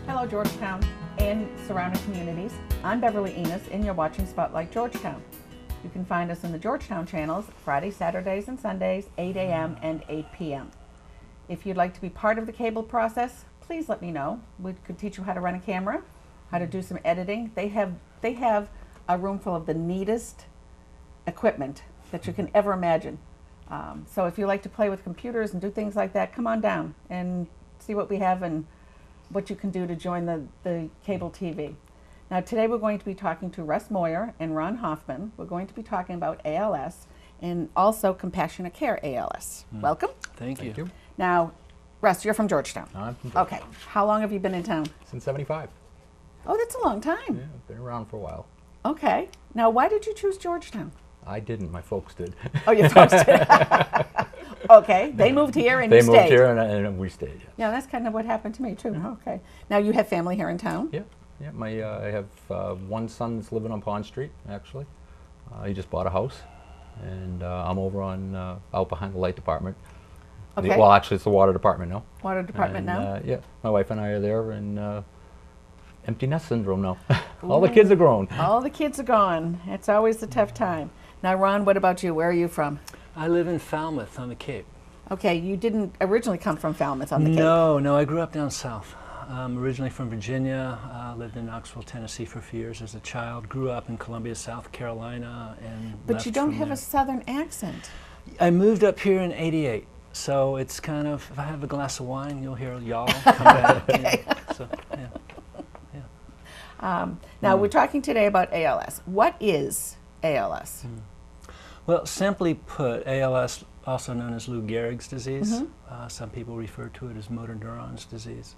Hello, Georgetown and surrounding communities. I'm Beverly Enos, and you're watching Spotlight Georgetown. You can find us in the Georgetown channels Friday, Saturdays, and Sundays, 8 a.m. and 8 p.m. If you'd like to be part of the cable process, please let me know. We could teach you how to run a camera, how to do some editing. They have a room full of the neatest equipment that you can ever imagine. So if you like to play with computers and do things like that, come on down and see what we have and what you can do to join the cable TV. Now today we're going to be talking to Russ Moyer and Ron Hoffman. We're going to be talking about ALS and also Compassionate Care ALS. Welcome. Thank you. Now, Russ, you're from Georgetown. I'm from Georgetown. Okay. How long have you been in town? Since '75. Oh, that's a long time. Yeah, been around for a while. Okay. Now, why did you choose Georgetown? I didn't. My folks did. Oh, your folks did. Okay. They moved here and you stayed. They moved here and we stayed. Yeah. Yeah, that's kind of what happened to me too. Okay. Now you have family here in town? Yeah. Yeah. I have one son that's living on Pond Street, actually. He just bought a house. And I'm over on out behind the light department. Okay. Well, actually, it's the water department now. Water department now? Yeah. My wife and I are there, and empty nest syndrome now. All the kids are grown. All the kids are gone. It's always a tough time. Now, Ron, what about you? Where are you from? I live in Falmouth on the Cape. Okay, you didn't originally come from Falmouth on the Cape. No, I grew up down south. Originally from Virginia, lived in Knoxville, Tennessee for a few years as a child. Grew up in Columbia, South Carolina, and But you don't have a southern accent. I moved up here in '88, so it's kind of, if I have a glass of wine, you'll hear y'all come back. Okay. So, Now, we're talking today about ALS. What is ALS? Well, simply put, ALS, also known as Lou Gehrig's disease. Some people refer to it as motor neurons disease.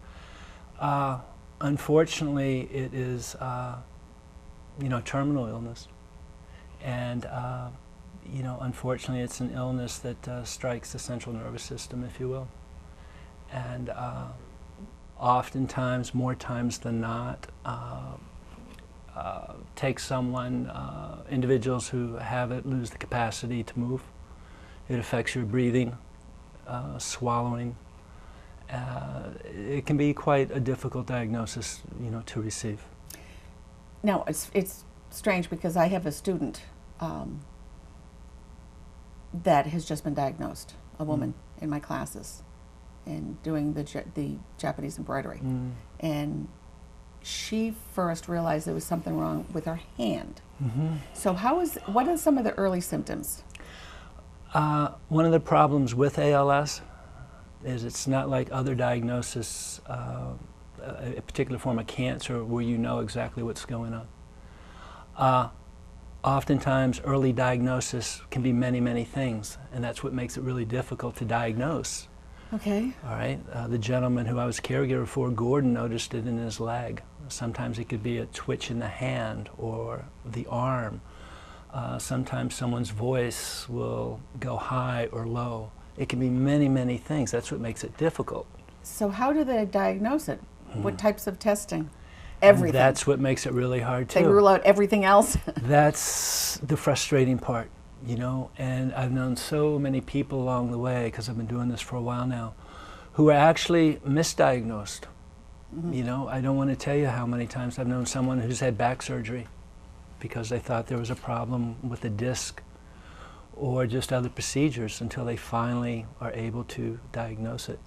Unfortunately, it is, terminal illness, and unfortunately, it's an illness that strikes the central nervous system, if you will, and oftentimes, more times than not, takes someone, individuals who have it lose the capacity to move. It affects your breathing, swallowing. It can be quite a difficult diagnosis, to receive. Now, it's strange because I have a student that has just been diagnosed, a woman in my classes, and doing the Japanese embroidery. And she first realized there was something wrong with her hand. So what are some of the early symptoms? One of the problems with ALS is it's not like other diagnoses, a particular form of cancer where you know exactly what's going on. Oftentimes early diagnosis can be many, many things, and that's what makes it really difficult to diagnose. Okay. All right. The gentleman who I was caregiver for, Gordon, noticed it in his leg. Sometimes it could be a twitch in the hand or the arm. Sometimes someone's voice will go high or low. It can be many, many things. That's what makes it difficult. So how do they diagnose it? What types of testing? Everything. That's what makes it really hard too. They rule out everything else? That's the frustrating part. And I've known so many people along the way, because I've been doing this for a while now, who are actually misdiagnosed. I don't want to tell you how many times I've known someone who's had back surgery because they thought there was a problem with the disc or just other procedures until they finally are able to diagnose it.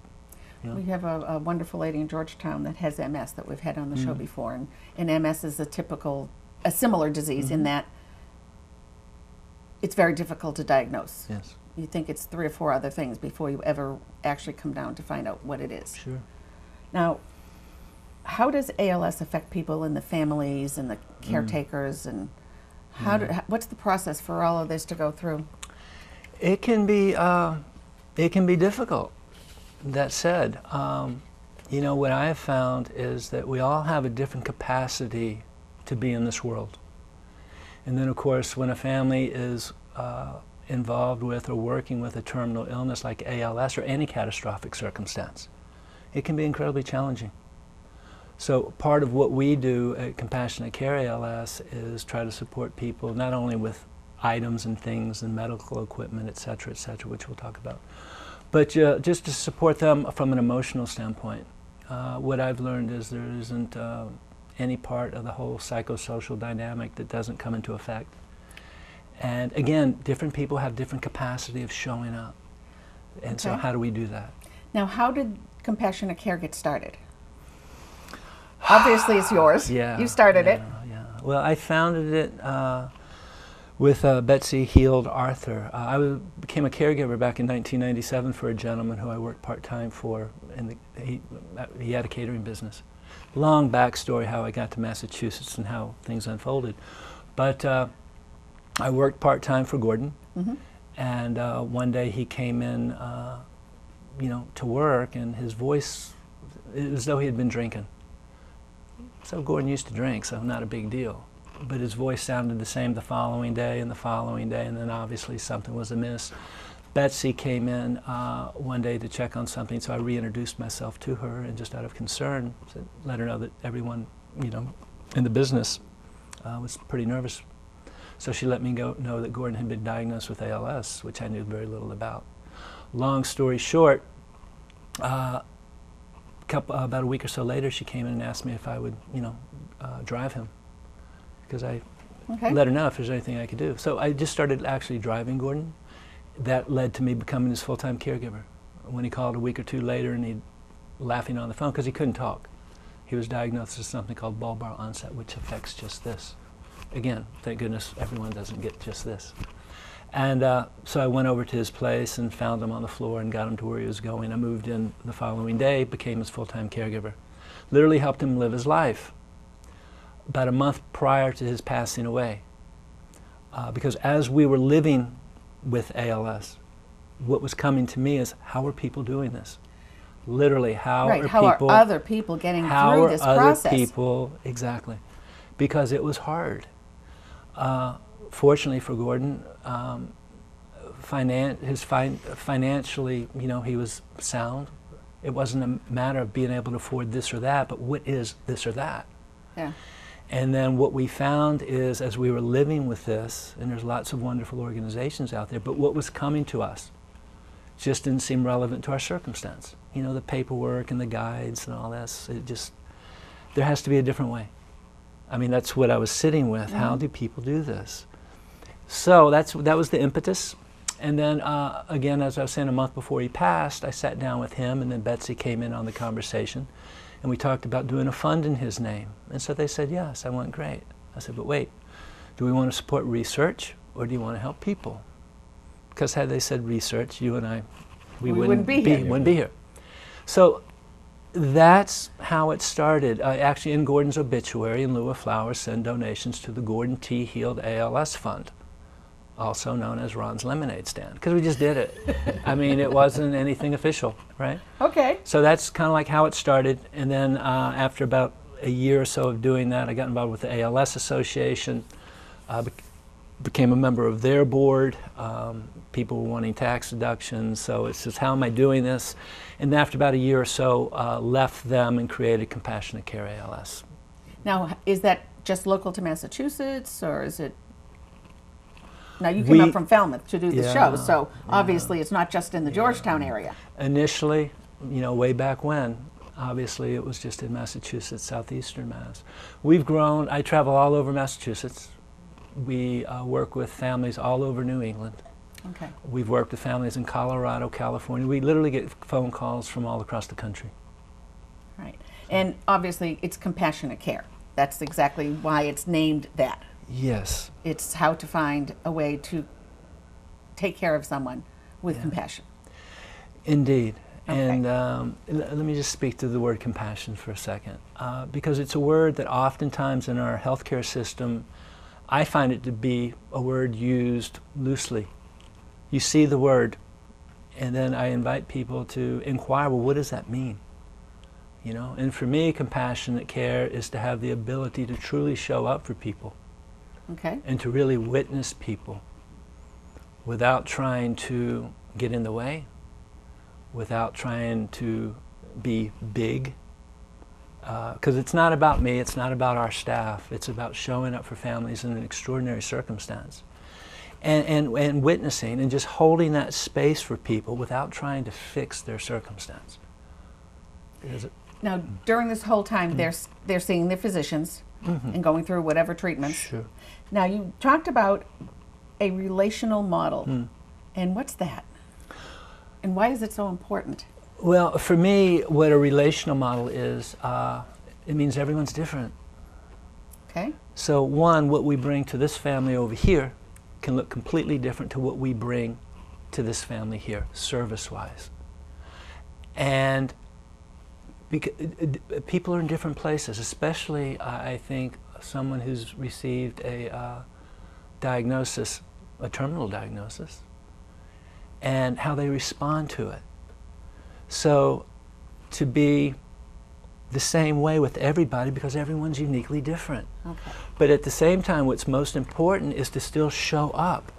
We have a wonderful lady in Georgetown that has MS that we've had on the show before, and MS is a similar disease in that it's very difficult to diagnose. Yes. You think it's 3 or 4 other things before you ever actually come down to find out what it is. Sure. Now, how does ALS affect people and the families and the caretakers, and what's the process for all of this to go through? It can be difficult. That said, what I have found is that we all have a different capacity to be in this world. And then, of course, when a family is involved with or working with a terminal illness like ALS or any catastrophic circumstance, it can be incredibly challenging. So part of what we do at Compassionate Care ALS is try to support people not only with items and things and medical equipment, et cetera, which we'll talk about, but just to support them from an emotional standpoint. What I've learned is there isn't any part of the whole psychosocial dynamic that doesn't come into effect. And again, different people have different capacity of showing up. And so how do we do that? Now, how did Compassionate Care get started? Obviously, it's yours. Yeah, You started it. Yeah. Well, I founded it with Betsy Heald Arthur. Became a caregiver back in 1997 for a gentleman who I worked part-time for. He had a catering business. Long backstory how I got to Massachusetts and how things unfolded. But I worked part-time for Gordon, and one day he came in, to work, and his voice, it was as though he had been drinking. So Gordon used to drink, so not a big deal. But his voice sounded the same the following day and the following day, and then obviously something was amiss. Betsy came in one day to check on something, so I reintroduced myself to her, and just out of concern, let her know that everyone, in the business was pretty nervous. So she let me know that Gordon had been diagnosed with ALS, which I knew very little about. Long story short, about a week or so later, she came in and asked me if I would, drive him, because I let her know if there's anything I could do. So I just started actually driving Gordon. That led to me becoming his full-time caregiver. When he called a week or two later, and he'd laughing on the phone because he couldn't talk. He was diagnosed with something called bulbar onset, which affects just this. Again, thank goodness everyone doesn't get just this. And so I went over to his place and found him on the floor and got him to where he was going. I moved in the following day, became his full-time caregiver. Literally helped him live his life. About a month prior to his passing away, because as we were living with ALS, what was coming to me is, how are people doing this? Literally, how are other people getting through this process? How are other people, exactly, because it was hard. Fortunately for Gordon, financially, he was sound. It wasn't a matter of being able to afford this or that, but what is this or that? Yeah. And then what we found is, as we were living with this, and there's lots of wonderful organizations out there, but what was coming to us just didn't seem relevant to our circumstance. The paperwork and the guides and all this, there has to be a different way. I mean, that's what I was sitting with. How do people do this? So that was the impetus. And then, again, as I was saying, a month before he passed, I sat down with him, and then Betsy came in on the conversation. And we talked about doing a fund in his name. And so they said yes. I went, great. I said, but wait, do we want to support research, or do you want to help people? Because had they said research, you and I, we wouldn't be here. So that's how it started. Actually, in Gordon's obituary, in lieu of flowers, send donations to the Gordon T. Heald ALS Fund, also known as Ron's Lemonade Stand, because we just did it. I mean, it wasn't anything official, right? Okay. So that's kind of like how it started. And then after about a year or so of doing that, I got involved with the ALS Association, became a member of their board. People were wanting tax deductions, so it's just, how am I doing this? And after about a year or so, left them and created Compassionate Care ALS. Now, is that just local to Massachusetts, or is it? Now, you came up from Falmouth to do the show, so obviously it's not just in the Georgetown area. Initially, way back when, obviously it was just in Massachusetts, southeastern Mass. We've grown. I travel all over Massachusetts. We work with families all over New England. Okay. We've worked with families in Colorado, California. We literally get phone calls from all across the country. Right. And obviously it's Compassionate Care. That's exactly why it's named that. Yes. It's how to find a way to take care of someone with compassion. Indeed. Okay. And let me just speak to the word compassion for a second, because it's a word that oftentimes in our healthcare system, I find it to be a word used loosely. You see the word, and then I invite people to inquire, well, what does that mean? And for me, compassionate care is to have the ability to truly show up for people. Okay. And to really witness people without trying to get in the way, without trying to be big. Because it's not about me, it's not about our staff, it's about showing up for families in an extraordinary circumstance. And witnessing and just holding that space for people without trying to fix their circumstance. Now, during this whole time, they're seeing their physicians and going through whatever treatments. Sure. Now, you talked about a relational model. And what's that? And why is it so important? Well, for me, what a relational model is, it means everyone's different. Okay. So one, what we bring to this family over here can look completely different to what we bring to this family here, service-wise. And people are in different places, especially, I think, someone who's received a diagnosis, a terminal diagnosis, and how they respond to it. So to be the same way with everybody, because everyone's uniquely different. Okay. But at the same time, what's most important is to still show up,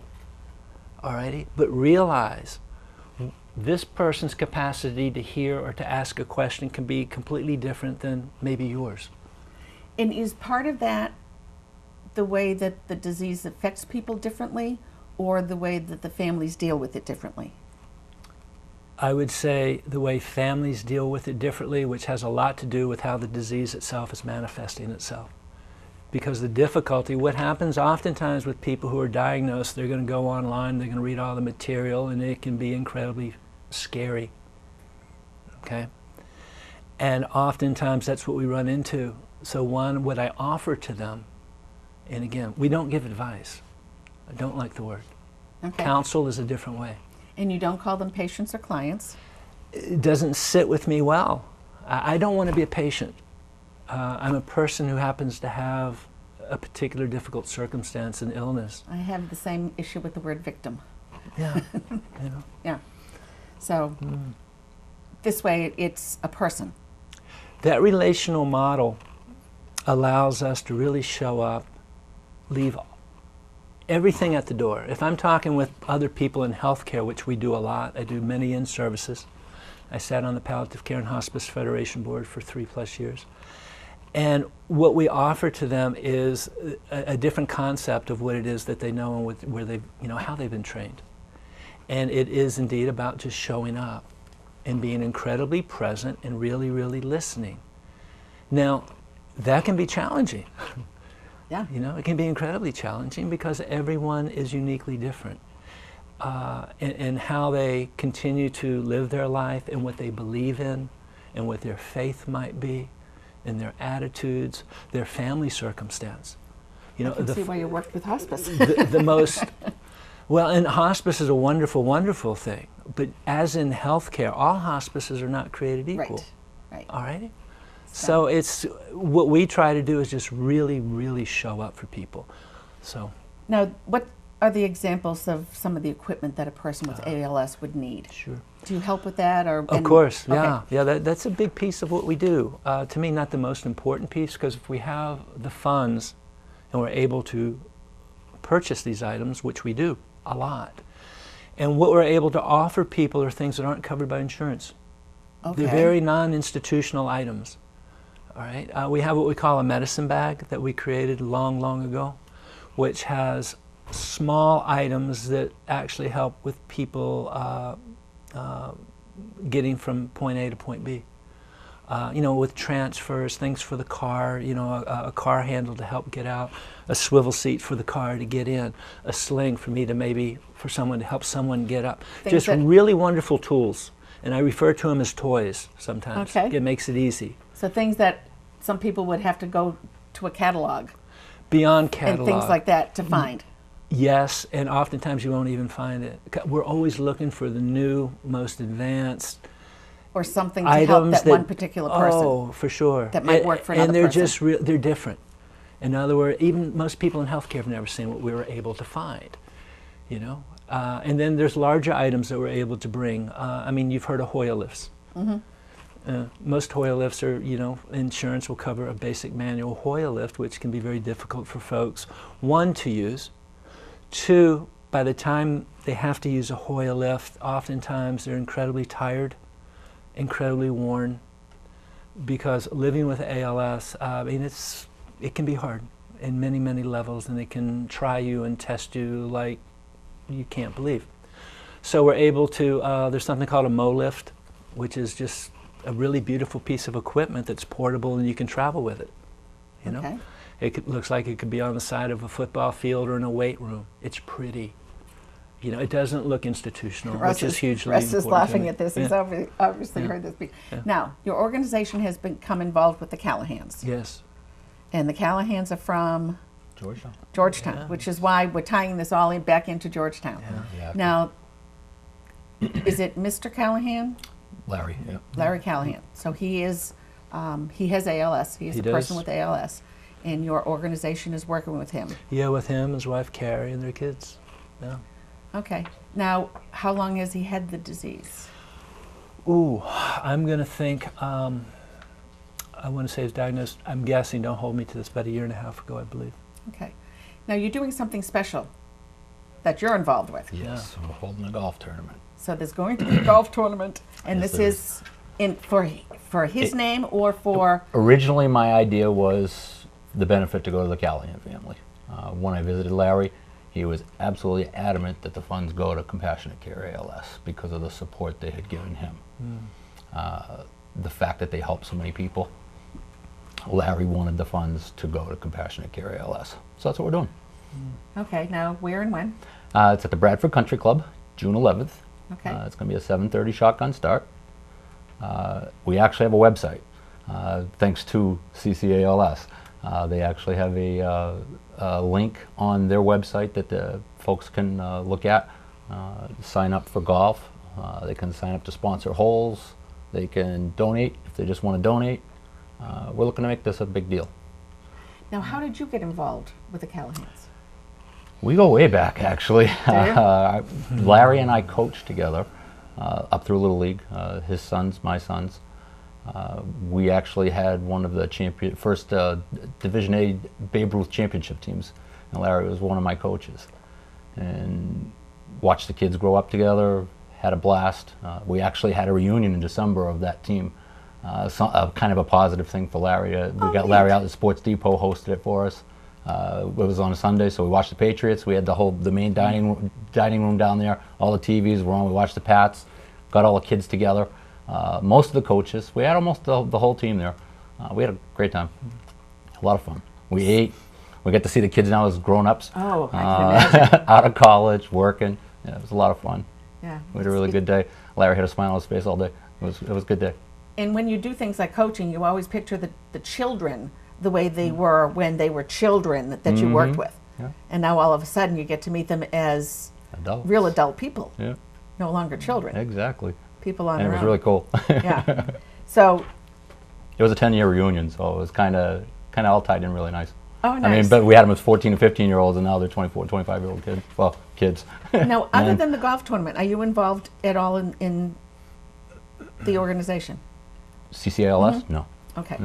alrighty? But realize this person's capacity to hear or to ask a question can be completely different than maybe yours. And is part of that the way that the disease affects people differently, or the way that the families deal with it differently? I would say the way families deal with it differently, which has a lot to do with how the disease itself is manifesting itself. Because the difficulty, what happens oftentimes with people who are diagnosed, they're going to go online, they're going to read all the material, and it can be incredibly scary. Okay? And oftentimes that's what we run into. So one, what I offer to them, and again, we don't give advice. I don't like the word. Okay. Counsel is a different way. And you don't call them patients or clients? It doesn't sit with me well. I don't want to be a patient. I'm a person who happens to have a particular difficult circumstance and illness. I have the same issue with the word victim. Yeah. You know. Yeah. So this way it's a person. That relational model allows us to really show up, leave everything at the door. If I'm talking with other people in healthcare, which we do a lot, I do many in-services. I sat on the Palliative Care and Hospice Federation Board for 3+ years. And what we offer to them is a different concept of what it is that they know and where they've, how they've been trained. And it is indeed about just showing up and being incredibly present and really, really listening. Now, that can be challenging. Yeah. It can be incredibly challenging because everyone is uniquely different. And how they continue to live their life and what they believe in and what their faith might be and their attitudes, their family circumstance. I can see why you worked with hospice. the most, well, and hospice is a wonderful, wonderful thing. But as in healthcare, all hospices are not created equal. Right. All right? So it's what we try to do is just really, really show up for people. So now, what are the examples of some of the equipment that a person with ALS would need? Sure. Do you help with that, or? Of course, yeah, okay. yeah. That's a big piece of what we do. To me, not the most important piece, because if we have the funds and we're able to purchase these items, which we do a lot, and what we're able to offer people are things that aren't covered by insurance. Okay. They're very non-institutional items. All right, we have what we call a medicine bag that we created long, long ago, which has small items that actually help with people getting from point A to point B. With transfers, things for the car, a car handle to help get out, a swivel seat for the car to get in, a sling for me to for someone to help someone get up. Just really wonderful tools. And I refer to them as toys sometimes. Okay. It makes it easy. So things that some people would have to go to a catalog. Beyond catalog. And things like that to find. Yes, and oftentimes you won't even find it. We're always looking for the new, most advanced or something to help that one particular person. Oh, for sure. That might work for another person. And they're they're different. In other words, even most people in healthcare have never seen what we were able to find, And then there's larger items that we're able to bring. You've heard of Hoya lifts. Mm-hmm. Most Hoya lifts are, insurance will cover a basic manual Hoya lift, which can be very difficult for folks, one, to use. Two, by the time they have to use a Hoya lift, oftentimes they're incredibly tired, incredibly worn, because living with ALS, it can be hard in many, many levels, and it can try you and test you like you can't believe. So we're able to, there's something called a Mo lift, which is just a really beautiful piece of equipment that's portable and you can travel with it. You know, Okay. looks like it could be on the side of a football field or in a weight room. It's pretty. You know, it doesn't look institutional, which is hugely Russ important. is laughing to me. at this. Yeah. He's obviously Yeah. heard this. Yeah. Now, your organization has become involved with the Callahans. Yes. And the Callahans are from Georgetown. Yeah. which is why we're tying this all back into Georgetown. Yeah. Now, is it Mr. Callahan? Larry. Yeah. Larry Callahan. So he is, he has ALS. He is He a person does. with ALS. And your organization is working with him. Yeah, with him, his wife Carrie, and their kids. Yeah. Okay. Now, how long has he had the disease? Ooh, I'm going to think, I want to say he was diagnosed, I'm guessing, don't hold me to this, about a year and a half ago, I believe. Okay. Now, you're doing something special that you're involved with. Yes, we're holding a golf tournament. So there's going to be a golf tournament, and Yes, this there is for his name or for... Originally, my idea was the benefit to go to the Callahan family. When I visited Larry, he was absolutely adamant that the funds go to Compassionate Care ALS because of the support they had given him. The fact that they helped so many people. Larry wanted the funds to go to Compassionate Care ALS. So that's what we're doing. Okay, now where and when? It's at the Bradford Country Club, June 11th. Okay. It's going to be a 7:30 shotgun start. We actually have a website, thanks to CompCareALS. They actually have a link on their website that the folks can look at, sign up for golf. They can sign up to sponsor holes. They can donate if they just want to donate. We're looking to make this a big deal. Now, how did you get involved with the Callahans? We go way back, actually. Do Larry and I coached together up through Little League. His sons, my sons. We actually had one of the first Division A Babe Ruth championship teams, and Larry was one of my coaches. And watched the kids grow up together, had a blast. We actually had a reunion in December of that team. Kind of a positive thing for Larry. We got Larry out at Sports Depot, hosted it for us. It was on a Sunday, so we watched the Patriots. We had the main dining room down there. All the TVs were on. We watched the Pats. Got all the kids together. Most of the coaches. We had almost the whole team there. We had a great time. A lot of fun. We ate. We got to see the kids now as grown-ups. Oh, I can imagine. Out of college, working. Yeah, it was a lot of fun. Yeah. We had a really good day. Larry had a smile on his face all day. It was a good day. And when you do things like coaching, you always picture the children the way they were when they were children that you worked with. Yeah. And now all of a sudden you get to meet them as Adults. real adult people, Yeah, no longer children, exactly. people on And it their was own. really cool. Yeah. So, It was a 10-year reunion, so it was kind of all tied in really nice. oh, nice. I mean, but we had them as 14 and 15-year-olds, and now they're 24, 25-year-old kids. Well, kids. Now, other than the golf tournament, are you involved at all in the organization? CompCareALS? No. Okay.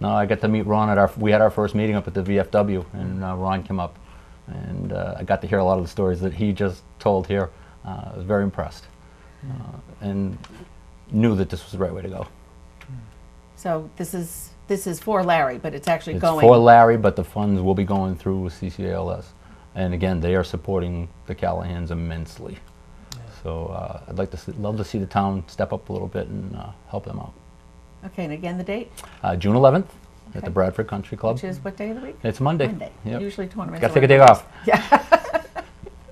No, I got to meet Ron we had our first meeting up at the VFW, and Ron came up, and I got to hear a lot of the stories that he just told here. I was very impressed, and knew that this was the right way to go. So this is for Larry, but it's actually It's going. for Larry, but the funds will be going through CompCareALS. And again, they are supporting the Callahans immensely. So I'd love to see the town step up a little bit and help them out. Okay, and again the date, June 11th at Okay. the Bradford Country Club. which is what day of the week? It's Monday. Monday. Yep. Usually tournaments. Got to are take a day on off.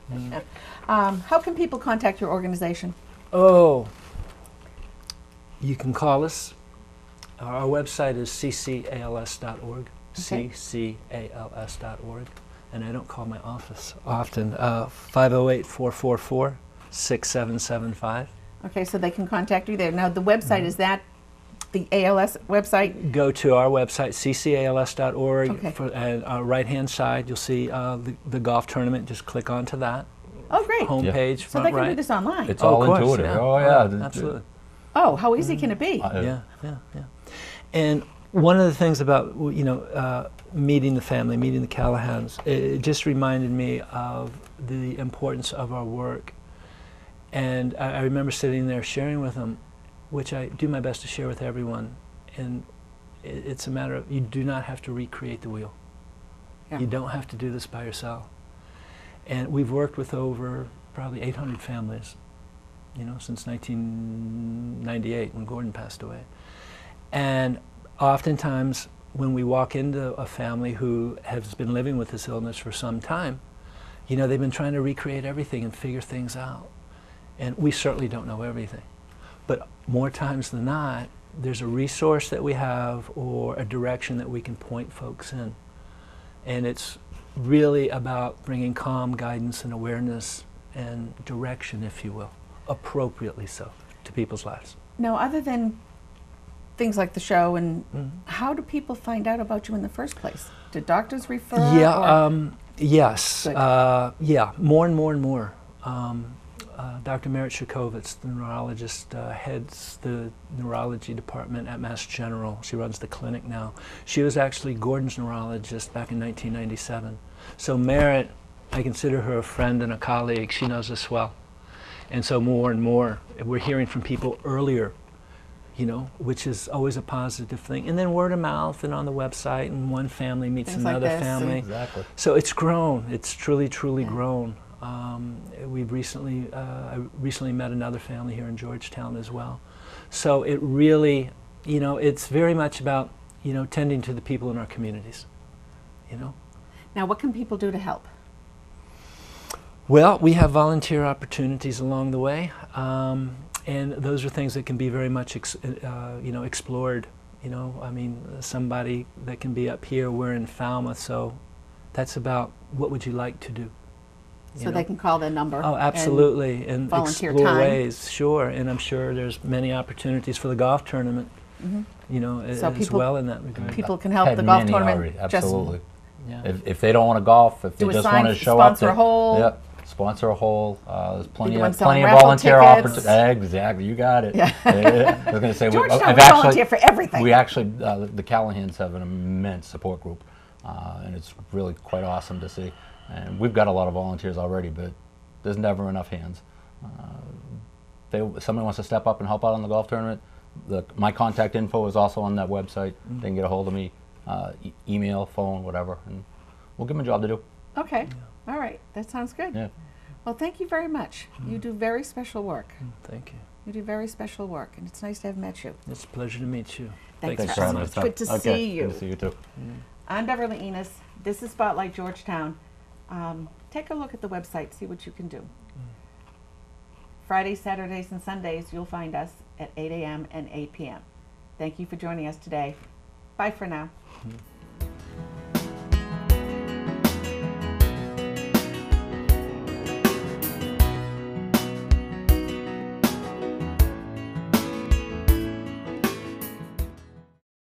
Mondays. How can people contact your organization? Oh, you can call us. Our website is ccals.org, Okay. ccals.org, and I don't call my office often, 508-444-6775. Okay, so they can contact you there. Now, the website, is that the ALS website? Go to our website, ccals.org, Okay. and on our right-hand side, you'll see the golf tournament. Just click onto that. Oh, great. Homepage, So front they can right. do this online? It's Oh, all of course, intuitive. yeah. Oh, yeah. Absolutely. Oh, how easy can it be? Yeah. And one of the things about meeting the family, meeting the Callahans, it just reminded me of the importance of our work. And I remember sitting there sharing with them, which I do my best to share with everyone. And it's a matter of, you do not have to recreate the wheel. Yeah. You don't have to do this by yourself. And we've worked with over probably 800 families, since 1998 when Gordon passed away. And oftentimes when we walk into a family who has been living with this illness for some time, you know, they've been trying to recreate everything and figure things out. And we certainly don't know everything. But more times than not, there's a resource that we have or a direction that we can point folks in. And it's really about bringing calm, guidance, and awareness and direction, if you will, appropriately so, to people's lives. Now, other than things like the show, and how do people find out about you in the first place? Do doctors refer? Yes. Good. Yeah, more and more and more. Dr. Merit Shakovitz, the neurologist, heads the neurology department at Mass General. She runs the clinic now. She was actually Gordon's neurologist back in 1997. So Merit, I consider her a friend and a colleague. She knows us well. And so more and more, we're hearing from people earlier, you know, which is always a positive thing. And then word of mouth and on the website, and one family meets Things like another this, family. Exactly. So it's grown. It's truly, truly grown. We've recently, I recently met another family here in Georgetown as well. So it really, you know, it's very much about, you know, tending to the people in our communities, you know. Now, what can people do to help? Well, we have volunteer opportunities along the way, and those are things that can be very much, you know, explored. You know, I mean, somebody that can be up here, we're in Falmouth, so that's about what would you like to do. So they can call the number. Oh, absolutely, and volunteer explore time. ways, sure. And I'm sure there's many opportunities for the golf tournament, you know, So as people- well in that regard. People can help Had the golf many tournament. already, Just absolutely. Yeah. If they don't want to golf, if they Do a just sign, want to show up, sponsor a hole. Yep, sponsor a hole. There's plenty doing of selling plenty of raffle volunteer tickets. opportunities. Exactly, you got it. Yeah. I was going to say, Georgetown, I've we actually volunteer for everything. We actually, the Callahans have an immense support group, and it's really quite awesome to see. And we've got a lot of volunteers already, but there's never enough hands. If somebody wants to step up and help out on the golf tournament, my contact info is also on that website. They can get a hold of me, email, phone, whatever, and we'll give them a job to do. Okay. All right. That sounds good. Yeah. Well, thank you very much. You do very special work. Thank you. You do very special work, and it's nice to have met you. It's a pleasure to meet you. Thanks Thanks for for having having us. us. Good to Okay, see you. Good to see you too. I'm Beverly Enos. This is Spotlight Georgetown. Take a look at the website, see what you can do. Fridays, Saturdays, and Sundays, you'll find us at 8 a.m. and 8 p.m. Thank you for joining us today. Bye for now.